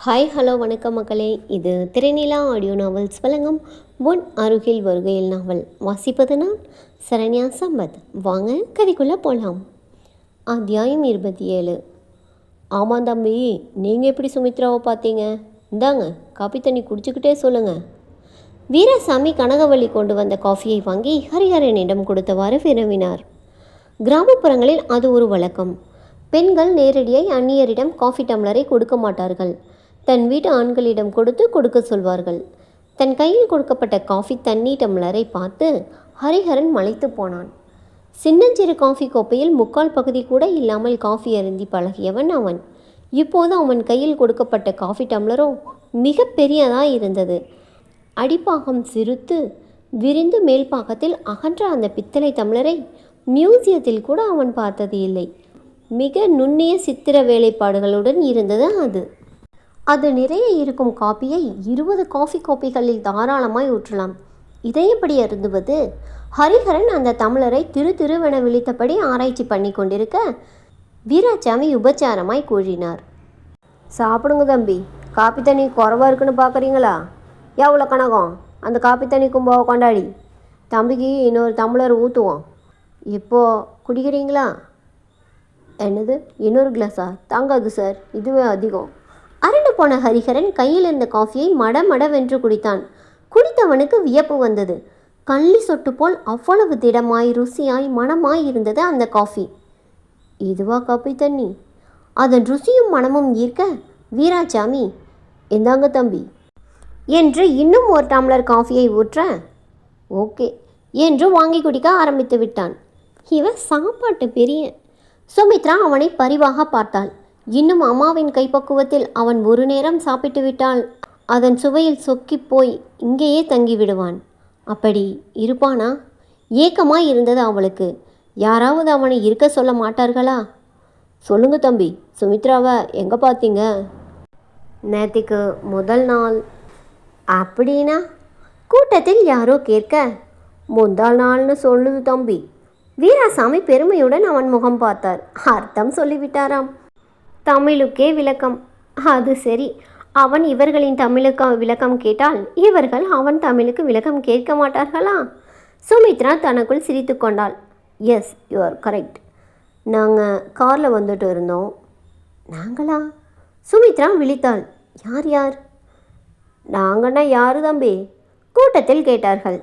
Hi hello வணக்கம் மக்களே. இது திரைநிலா ஆடியோ நாவல்ஸ் வழங்கும் உன் அருகில் வருகையில் நாவல். வாசிப்பது நான் சரண்யா சம்பத். வாங்க கதைக்குள்ளே போகலாம். அத்தியாயம் 27. ஆமாம் தம்பி, நீங்கள் எப்படி சுமித்ராவை பார்த்தீங்க? இந்தாங்க காப்பி தண்ணி குடிச்சுக்கிட்டே சொல்லுங்கள். வீராசாமி கனகவள்ளி கொண்டு வந்த காஃபியை வாங்கி ஹரிஹரனிடம் கொடுத்தவாறு விரும்பினார். கிராமப்புறங்களில் அது ஒரு வழக்கம். பெண்கள் நேரடியாய் அந்நியரிடம் காஃபி டம்ளரை கொடுக்க மாட்டார்கள். தன் வீட்டு ஆண்களிடம் கொடுக்க சொல்வார்கள். தன் கையில் கொடுக்கப்பட்ட காஃபி தண்ணி டம்ளரை பார்த்து ஹரிஹரன் மலைத்து போனான். சின்னஞ்சிறு காஃபி கோப்பையில் முக்கால் பகுதி கூட இல்லாமல் காஃபி அருந்தி பழகியவன் அவன். இப்போது அவன் கையில் கொடுக்கப்பட்ட காஃபி டம்ளரோ மிக பெரியதாய் இருந்தது. அடிப்பாகம் சிறுத்து விரிந்து மேல்பாகத்தில் அகன்ற அந்த பித்தளை டம்ளரை மியூசியத்தில் கூட அவன் பார்த்தது இல்லை. மிக நுண்ணிய சித்திர வேலைப்பாடுகளுடன் இருந்தது அது. அது நிறைய இருக்கும் காப்பியை 20 காஃபி கோப்பைகளில் தாராளமாய் ஊற்றலாம். இதை எப்படி அருந்துவது? ஹரிஹரன் அந்த தமிழரை திருவென விழித்தபடி ஆராய்ச்சி பண்ணி கொண்டிருக்க வீராசாமி உபச்சாரமாய் கூறினார். சாப்பிடுங்க தம்பி, காப்பி தண்ணி குறவாக இருக்குன்னு பார்க்குறீங்களா? எவ்வளோ கணக்கம் அந்த காப்பி தண்ணி கும்பாவை கொண்டாடி. தம்பிக்கு இன்னொரு டம்ளர் ஊற்றுவோம். இப்போது குடிக்கிறீங்களா? என்னது, இன்னொரு கிளாஸா? தாங்காது சார், இதுவே அதிகம். அரண்டு போன ஹரிஹரன் கையில் இருந்த காஃபியை மடமடவென்று குடித்தான். குடித்தவனுக்கு வியப்பு வந்தது. கள்ளி சொட்டு போல் அவ்வளவு திடமாய் ருசியாய் மணமாய் இருந்தது அந்த காஃபி. இதுவா காப்பி தண்ணி? அதன் ருசியும் மனமும் ஈர்க்க வீராசாமி, இந்தாங்க தம்பி என்று இன்னும் ஒரு டம்ளர் காஃபியை ஊற்ற ஓகே என்று வாங்கி குடிக்க ஆரம்பித்து விட்டான். இவன் சாப்பாட்டு பெரிய. சுமித்ரா அவனை பரிவாக பார்த்தாள். இன்னும் அம்மாவின் கைப்பக்குவத்தில் அவன் ஒரு நேரம் சாப்பிட்டு விட்டால் அதன் சுவையில் சொக்கி போய் இங்கேயே தங்கிவிடுவான். அப்படி இருப்பானா? ஏக்கமாய் இருந்தது அவளுக்கு. யாராவது அவனை இருக்க சொல்ல மாட்டார்களா? சொல்லுங்க தம்பி, சுமித்ராவை எங்கே பார்த்தீங்க? நேத்திக்கு முதல் நாள். அப்படின்னா? கூட்டத்தில் யாரோ கேட்க, முந்தாள் நாள்னு சொல்லுது தம்பி. வீராசாமி பெருமையுடன் அவன் முகம் பார்த்தார். அர்த்தம் சொல்லிவிட்டாராம். தமிழுக்கே விளக்கம். அது சரி, அவன் இவர்களின் தமிழுக்கு விளக்கம் கேட்டால் இவர்கள் அவன் தமிழுக்கு விளக்கம் கேட்க மாட்டார்களா? சுமித்ரா தனக்குள் சிரித்து கொண்டாள். Yes, you are correct. நாங்கள் காரில் வந்துட்டு இருந்தோம். நாங்களா? சுமித்ரா விழித்தாள். யார் யார்? நாங்கன்னா யாரு தம்பி? கூட்டத்தில் கேட்டார்கள்.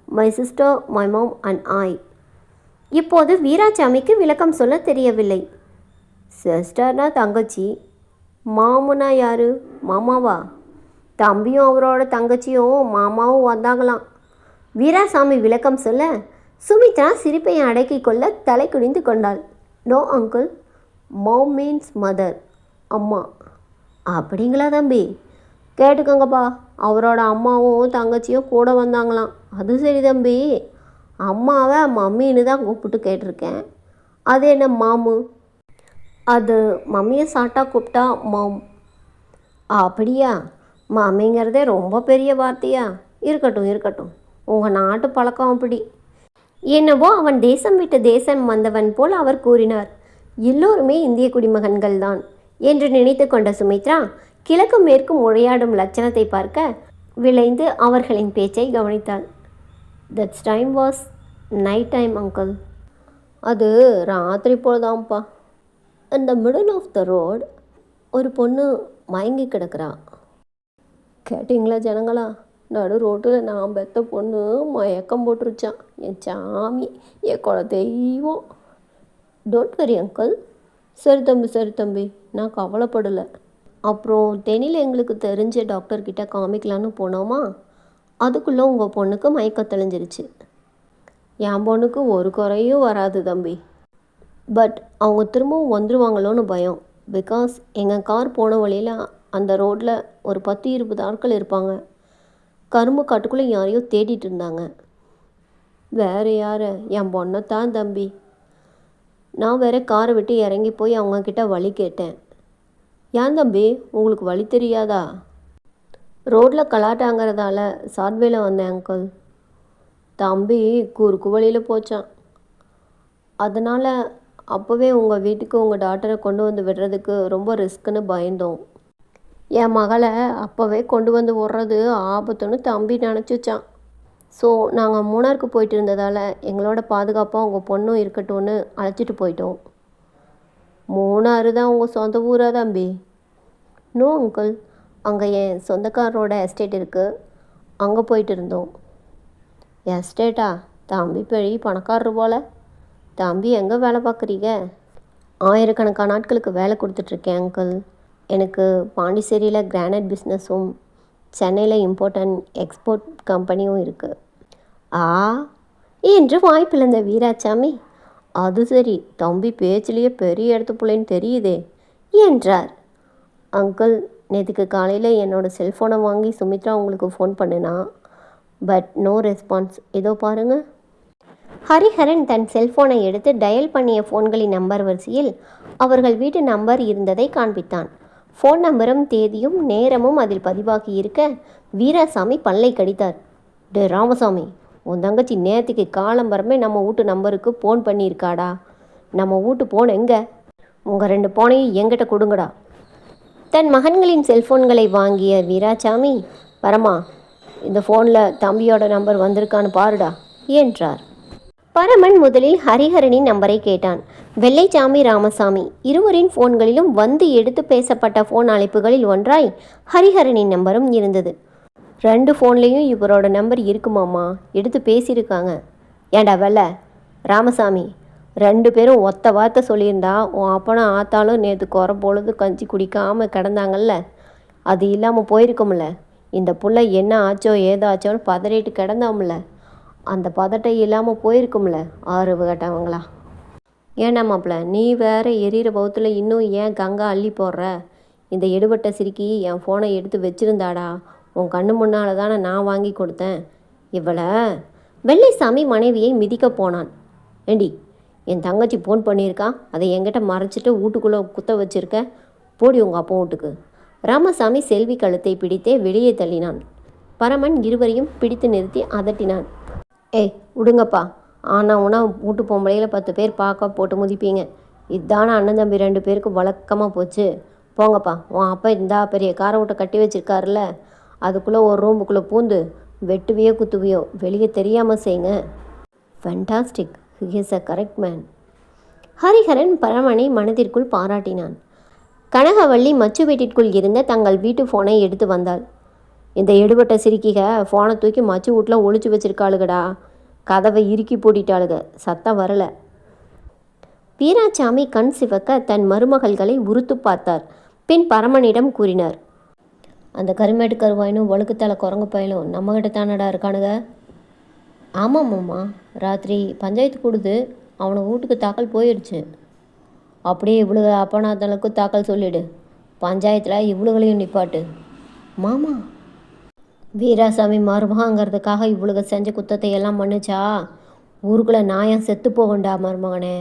My sister, my mom and I. இப்போது வீராசாமிக்கு விளக்கம் சொல்ல தெரியவில்லை. சிஸ்டர்னா தங்கச்சி, மாமுனா யாரு? மாமாவா? தம்பியும் அவரோட தங்கச்சியும் மாமாவும் வந்தாங்களாம். வீராசாமி விளக்கம் சொல்ல சுமித்ரா சிரிப்பை அடக்கி கொள்ள தலை குனிந்து கொண்டாள். நோ அங்கிள், மாம் மீன்ஸ் மதர், அம்மா. அப்படிங்களா தம்பி? கேட்டுக்கோங்கப்பா, அவரோட அம்மாவும் தங்கச்சியும் கூட வந்தாங்களாம். அது சரி தம்பி, அம்மாவை மம்மின்னு தான் கூப்பிட்டு கேட்டிருக்கேன். அது என்ன மாமு? அது மம்மியை சாட்டா கூப்பிட்டா மாம். அப்படியா? மம்மிங்கிறதே ரொம்ப பெரிய வார்த்தையா? இருக்கட்டும் இருக்கட்டும், உங்கள் நாட்டு பழக்கம் அப்படி. என்னவோ அவன் தேசம் விட்டு தேசம் வந்தவன் போல் அவர் கூறினார். எல்லோருமே இந்திய குடிமகன்கள் தான் என்று நினைத்து கொண்ட சுமித்ரா கிழக்கும் மேற்கும் உரையாடும் லட்சணத்தை பார்க்க விளைந்து அவர்களின் பேச்சை கவனித்தாள். That's time was night time uncle. அது ராத்திரி போலதான்ப்பா. அந்த மிடில் ஆஃப் த ரோட் ஒரு பொண்ணு மயங்கி கிடக்கிறா. கேட்டிங்களா ஜனங்களா? நடு ரோட்டில் நான் பெத்த பொண்ணு மயக்கம் போட்டுருச்சான். என் சாமி, என் குல தெய்வம். Don't worry uncle. சரி தம்பி சரி தம்பி, நான் கவலைப்படலை. அப்புறம் தெனியில் எங்களுக்கு தெரிஞ்ச டாக்டர்கிட்ட காமிக்கலான்னு போனோமா, அதுக்குள்ளே உங்கள் பொண்ணுக்கு மயக்கம் தெளிஞ்சிருச்சு. என் பொண்ணுக்கு ஒரு குறையும் வராது தம்பி. பட் அவங்க திரும்பவும் வந்துடுவாங்களோன்னு பயம். பிகாஸ் எங்கள் கார் போன வழியில் அந்த ரோட்டில் ஒரு 10-20 ஆட்கள் இருப்பாங்க. கரும்பு காட்டுக்குள்ளே யாரையோ தேடிட்டு இருந்தாங்க. வேறு யார்? என் பொண்ணைத்தான் தம்பி. நான் வேற காரை விட்டு இறங்கி போய் அவங்கக்கிட்ட வழி கேட்டேன். ஏன் தம்பி, உங்களுக்கு வழி தெரியாதா? ரோட்டில் கலாட்டாங்கிறதால சாட்வேல வந்தேன் அங்கிள். தம்பி குறுக்கு வழியில் போச்சான். அதனால் அப்போவே உங்கள் வீட்டுக்கு உங்கள் டாக்டரை கொண்டு வந்து விடுறதுக்கு ரொம்ப ரிஸ்க்குன்னு பயந்தோம். என் மகளை அப்போவே கொண்டு வந்து விட்றது ஆபத்துன்னு தம்பி நினச்சிச்சான். ஸோ நாங்கள் மூணாருக்கு போயிட்டு இருந்ததால் எங்களோட பாதுகாப்பாக உங்கள் பொண்ணும் இருக்கட்டும்னு அழைச்சிட்டு போயிட்டோம். மூணாறு தான் உங்கள் சொந்த ஊரா தம்பி? நோ அங்கிள், அங்கே என் சொந்தக்காரரோட எஸ்டேட் இருக்குது, அங்கே போயிட்டு இருந்தோம். எஸ்டேட்டா? தம்பி பெரிய பணக்காரரு போல். தம்பி எங்கே வேலை பார்க்குறீங்க? ஆயிரக்கணக்கான நாட்களுக்கு வேலை கொடுத்துட்ருக்கேன் அங்கிள். எனக்கு பாண்டிச்சேரியில் கிரானைட் பிஸ்னஸும் சென்னையில் இம்போர்ட் எக்ஸ்போர்ட் கம்பெனியும் இருக்குது. ஆ என்று வாய் பிளந்த வீராசாமி, அது சரி, தம்பி பேச்சிலேயே பெரிய இடத்து பிள்ளைன்னு தெரியுதே என்றார். அங்கிள், நேற்றுக்கு காலையில் என்னோடய செல்ஃபோனை வாங்கி சுமித்ரா உங்களுக்கு ஃபோன் பண்ணுனா, பட் நோ ரெஸ்பான்ஸ். இதோ பாருங்கள். ஹரிஹரன் தன் செல்ஃபோனை எடுத்து டயல் பண்ணிய ஃபோன்களின் நம்பர் வரிசையில் அவர்கள் வீட்டு நம்பர் இருந்ததை காண்பித்தான். ஃபோன் நம்பரும் தேதியும் நேரமும் அதில் பதிவாகி இருக்க வீராசாமி பல்லை கடித்தார். டே ராமசாமி, உன் தங்கச்சி நேற்றுக்கு காலம்பரமே நம்ம வீட்டு நம்பருக்கு ஃபோன் பண்ணியிருக்காடா. நம்ம வீட்டு ஃபோன் எங்கே? உங்கள் 2 ஃபோனையும் எங்கிட்ட கொடுங்கடா. தன் மகன்களின் செல்ஃபோன்களை வாங்கிய வீராசாமி, பரமா, இந்த ஃபோனில் தம்பியோட நம்பர் வந்திருக்கான்னு பாருடா என்றார். பரமன் முதலில் ஹரிஹரனின் நம்பரை கேட்டான். வெள்ளைச்சாமி, ராமசாமி இருவரின் ஃபோன்களிலும் வந்து எடுத்து பேசப்பட்ட ஃபோன் அழைப்புகளில் ஒன்றாய் ஹரிஹரனின் நம்பரும் இருந்தது. 2 ஃபோன்லேயும் இவரோட நம்பர் இருக்குமாம்மா, எடுத்து பேசியிருக்காங்க. ஏண்டா வெள்ளை ராமசாமி, 2 பேரும் ஒத்த வார்த்தை சொல்லியிருந்தா உன் அப்பனும் ஆத்தாலும் நேற்று குறை பொழுது கஞ்சி குடிக்காமல் கிடந்தாங்கல்ல, அது இல்லாமல் போயிருக்கும்ல. இந்த புள்ள என்ன ஆச்சோ ஏதாச்சோன்னு பதறிட்டு கிடந்தாம்ல, அந்த பதட்டை இல்லாமல் போயிருக்கும்ல. ஆறுவு கட்டவங்களா. ஏன்னா மாப்பிள்ள, நீ வேறு எரியிற பௌத்தில் இன்னும் ஏன் கங்கா அள்ளி போடுற? இந்த எடுபட்ட சிரிக்கி என் ஃபோனை எடுத்து வச்சுருந்தாடா. உன் கண்ணு முன்னால் தானே நான் வாங்கி கொடுத்தேன். இவளை வெள்ளைசாமி மனைவியை மிதிக்க போனான். ஏண்டி, என் தங்கச்சி ஃபோன் பண்ணியிருக்கா, அதை என்கிட்ட மறைச்சிட்டு வீட்டுக்குள்ளே குத்த வச்சுருக்க, போடி உங்கள் அப்பா வீட்டுக்கு. ராமசாமி செல்வி கழுத்தை பிடித்தே வெளியே தள்ளினான். பரமன் இருவரையும் பிடித்து நிறுத்தி அதட்டினான். ஏய் விடுங்கப்பா, ஆனால் உனா வீட்டு பொம்பளையில் 10 பேர் பார்க்க போட்டு முதிப்பீங்க. இதுதானே அண்ணன் தம்பி 2 பேருக்கு வழக்கமாக போச்சு. போங்கப்பா, உன் அப்பா இந்தா பெரிய காரை விட்ட கட்டி வச்சிருக்காருல, அதுக்குள்ளே ஒரு ரூமுக்குள்ளே பூந்து வெட்டுவியோ குத்துவியோ வெளியே தெரியாமல் செய்யுங்க. Fantastic, he is a correct man. Hariharan பரமனை மனதிற்குள் பாராட்டினான். கனகவள்ளி மச்சு வீட்டிற்குள் இருந்த தங்கள் வீட்டு ஃபோனை எடுத்து வந்தாள். இந்த எடுபட்ட சிரிக்கிக ஃபோனை தூக்கி மச்சு வீட்டில் ஒழிச்சு வச்சிருக்காளுகடா. கதவை இறுக்கி பூட்டிட்டாளுக, சத்தம் வரல. வீராசாமி கண் சிவக்க தன் மருமகள்களை உறுத்து பார்த்தார். பின் பரமனிடம் கூறினார். அந்த கருமேட்டு கருவாயினும் ஒழுக்குத்தலை குரங்கு பயலும் நம்மகிட்ட தானடா இருக்கானுங்க. ஆமாம்மாம்மா, ராத்திரி பஞ்சாயத்து கூடுது, அவனை வீட்டுக்கு தாக்கல் போயிடுச்சு. அப்படியே இவ்வளவு அப்பனாத்தலுக்கு தாக்கல் சொல்லிடு. பஞ்சாயத்தில் இவ்வளவுகளையும் நிப்பாட்டு. மாமா, வீராசாமி மருமகங்கிறதுக்காக இவ்வளவு செஞ்ச குத்தத்தை எல்லாம் மன்னிச்சா ஊருக்குள்ளே நாயம் செத்து போகண்டா மருமகனே.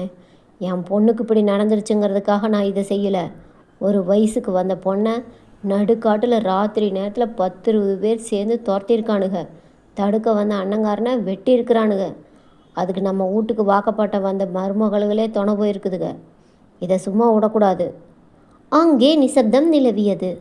என் பொண்ணுக்கு இப்படி நடந்துருச்சுங்கிறதுக்காக நான் இதை செய்யலை. ஒரு வயசுக்கு வந்த பொண்ணை நடுக்காட்டில் ராத்திரி நேரத்தில் 10-20 பேர் சேர்ந்து துரத்திருக்கானுங்க. தடுக்க வந்த அண்ணங்காரனை வெட்டியிருக்கிறானுங்க. அதுக்கு நம்ம வீட்டுக்கு வாக்கப்பட்ட வந்த மருமகள்களே துணை போயிருக்குதுங்க. இதை சும்மா விடக்கூடாது. அங்கே நிசப்தம் நிலவியது.